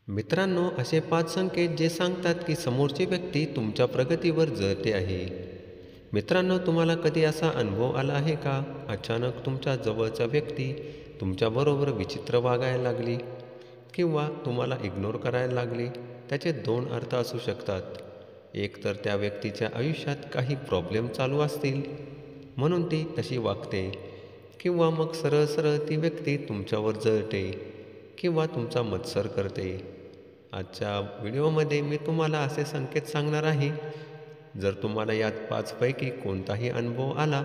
मित्रांनो, असे 5 संकेत जे सांगतात की समोरची व्यक्ती तुमच्या प्रगतीवर जळते आहे. मित्रांनो, तुम्हाला कधी असा अनुभव आला आहे का? अचानक तुमच्या जवळचा व्यक्ती तुमच्याबरोबर विचित्र वागायला लागली किंवा तुम्हाला इग्नोर करायला लागली. त्याचे 2 अर्थ असू शकतात. एक तर त्या व्यक्तीच्या आयुष्यात काही प्रॉब्लेम चालू असतील म्हणून ती तशी वागते, किंवा मग सरळ सरळ ती व्यक्ती तुमच्यावर जळते किंवा तुमचा मत्सर करते. आजच्या व्हिडिओमध्ये मी तुम्हाला असे संकेत सांगणार आहे. जर तुम्हाला यात 5 पैकी कोणताही अनुभव आला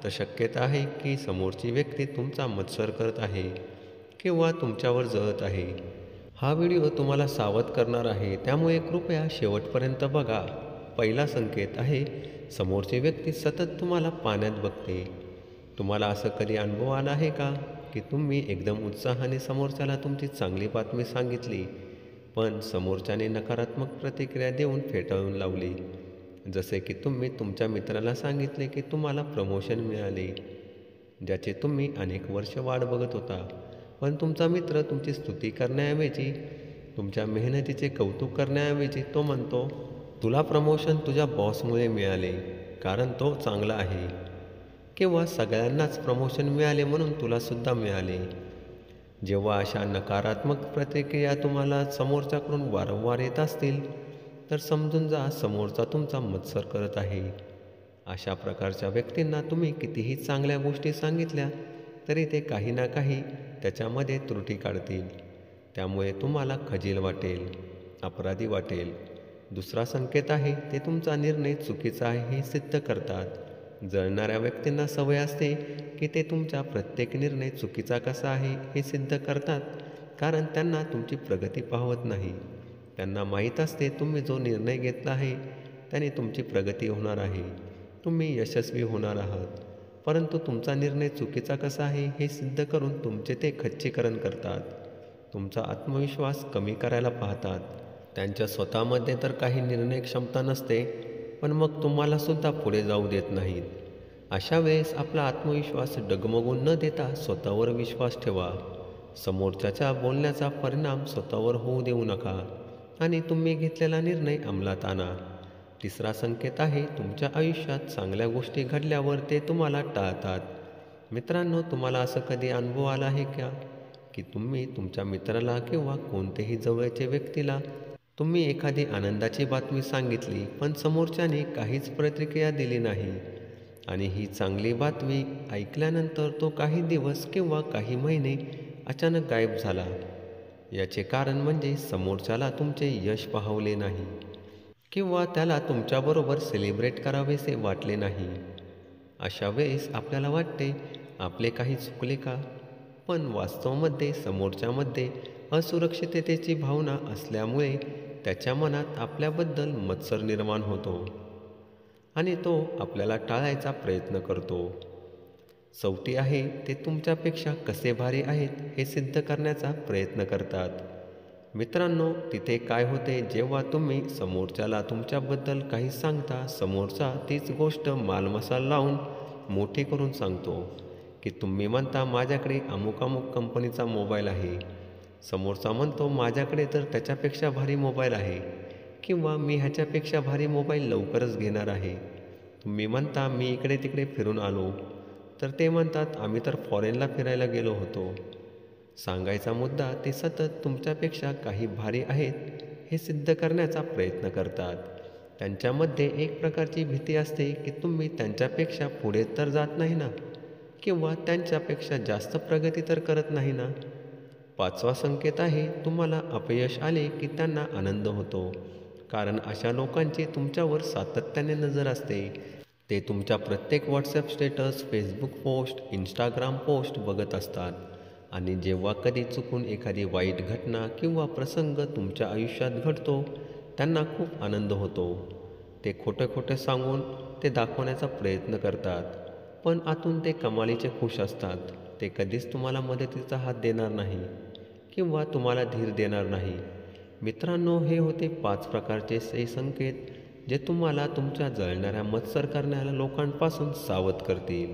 तर शक्यता आहे की समोरची व्यक्ती तुमचा मत्सर करत आहे किंवा तुमच्यावर जळत आहे. हा व्हिडिओ तुम्हाला सावध करणार आहे, त्यामुळे कृपया शेवटपर्यंत बघा. पहिला संकेत आहे, समोरची व्यक्ती सतत तुम्हाला पाण्यात बघते. तुम्हाला असं कधी अनुभव आला आहे का की तुम्ही एकदम उत्साहाने समोरच्याला तुमची चांगली बातमी सांगितली, पण समोरच्याने नकारात्मक प्रतिक्रिया देऊन फेटाळून लावली? जसे की तुम्ही तुमच्या मित्राला सांगितले की तुम्हाला प्रमोशन मिळाले, ज्याची तुम्ही अनेक वर्ष वाट बघत होता, पण तुमचा मित्र तुमची स्तुती करण्याऐवजी, तुमच्या मेहनतीचे कौतुक करण्याऐवजी तो म्हणतो, तुला प्रमोशन तुझ्या बॉसमुळे मिळाले कारण तो चांगला आहे, किंवा सगळ्यांनाच प्रमोशन मिळाले म्हणून तुलासुद्धा मिळाले. जेव्हा अशा नकारात्मक प्रतिक्रिया तुम्हाला समोरच्याकडून वारंवार येत असतील तर समजून जा, समोरचा तुमचा मत्सर करत आहे. अशा प्रकारच्या व्यक्तींना तुम्ही कितीही चांगल्या गोष्टी सांगितल्या तरी ते काही ना काही त्याच्यामध्ये त्रुटी काढतील. त्यामुळे तुम्हाला खजील वाटेल, अपराधी वाटेल. दुसरा संकेत आहे, ते तुमचा निर्णय चुकीचा आहे हे सिद्ध करतात. जळणाऱ्या व्यक्तींना सवय असते की ते तुमचा प्रत्येक निर्णय चुकीचा कसा आहे हे सिद्ध करतात, कारण त्यांना तुमची प्रगती पाहवत नाही. त्यांना माहीत असते तुम्ही जो निर्णय घेतला आहे त्याने तुमची प्रगती होणार आहे, तुम्ही यशस्वी होणार आहात, परंतु तुमचा निर्णय चुकीचा कसा आहे हे सिद्ध करून तुमचे ते खच्चीकरण करतात. तुमचा आत्मविश्वास कमी करायला पाहतात. त्यांच्या स्वतःमध्ये तर काही निर्णय क्षमता नसते, पण मग तुम्हालासुद्धा पुढे जाऊ देत नाहीत. अशा वेळेस आपला आत्मविश्वास डगमगून न देता स्वतःवर विश्वास ठेवा. समोरच्याच्या बोलण्याचा परिणाम स्वतःवर होऊ देऊ नका आणि तुम्ही घेतलेला निर्णय अंमलात आणा. तिसरा संकेत आहे, तुमच्या आयुष्यात चांगल्या गोष्टी घडल्यावर ते तुम्हाला टाळतात. मित्रांनो, तुम्हाला असं कधी अनुभव आला आहे का की तुम्ही तुमच्या मित्राला किंवा कोणत्याही जवळच्या व्यक्तीला तुम्ही एखादी आनंदाची बातमी सांगितली, पण समोरच्याने काहीच प्रतिक्रिया दिली नाही, आणि ही चांगली बातमी ऐकल्यानंतर तो काही दिवस किंवा काही महिने अचानक गायब झाला? याचे कारण म्हणजे समोरच्याला तुमचे यश पाहवले नाही किंवा त्याला तुमच्याबरोबर सेलिब्रेट करावेसे वाटले नाही. अशा वेळेस आपल्याला वाटते आपले काही चुकले का, पण वास्तवामध्ये समोरच्यामध्ये असुरक्षिततेची भावना असल्यामुळे त्याच्या मनात आपल्याबद्दल मत्सर निर्माण होतो आणि तो आपल्याला टाळायचा प्रयत्न करतो. चौथी आहे, ते तुमच्यापेक्षा कसे भारी आहेत हे सिद्ध करण्याचा प्रयत्न करतात. मित्रांनो, तिथे काय होते, जेव्हा तुम्ही समोरच्याला तुमच्याबद्दल काही सांगता, समोरचा तीच गोष्ट मालमसाला लावून मोठी करून सांगतो. की तुम्ही म्हणता माझ्याकडे अमुक अमुक कंपनीचा मोबाईल आहे, समोरचा म्हणतो माझ्याकडे तर त्याच्यापेक्षा भारी मोबाईल आहे, किंवा मी ह्याच्यापेक्षा भारी मोबाईल लवकरच घेणार आहे. तुम्ही म्हणता मी इकडे तिकडे फिरून आलो, तर ते म्हणतात आम्ही तर फॉरेनला फिरायला गेलो होतो. सांगायचा मुद्दा, ते सतत तुमच्यापेक्षा काही भारी आहेत हे सिद्ध करण्याचा प्रयत्न करतात. त्यांच्यामध्ये एक प्रकारची भीती असते की तुम्ही त्यांच्यापेक्षा पुढे तर जात नाही ना, किंवा त्यांच्यापेक्षा जास्त प्रगती तर करत नाही ना. पाचवा संकेत आहे, तुम्हाला अपयश आले की त्यांना आनंद होतो, कारण अशा लोकांची तुमच्यावर सातत्याने नजर असते. ते तुमच्या प्रत्येक WhatsApp status, Facebook post, Instagram post बघत असतात, आणि जेव्हा कधी चुकून एखादी वाईट घटना किंवा प्रसंग तुमच्या आयुष्यात घडतो त्यांना खूप आनंद होतो. ते खोटं खोटं सांगून ते दाखवण्याचा प्रयत्न करतात, पण आतून ते कमालीचे खुश असतात. ते कधीच तुम्हाला मदतीचा हात देणार नाही किंवा तुम्हाला धीर देणार नाही. मित्रांनो, हे होते 5 प्रकारचे संकेत जे तुम्हाला तुमच्या जळणाऱ्या मत्सर करणाऱ्या लोकांपासून सावध करतील.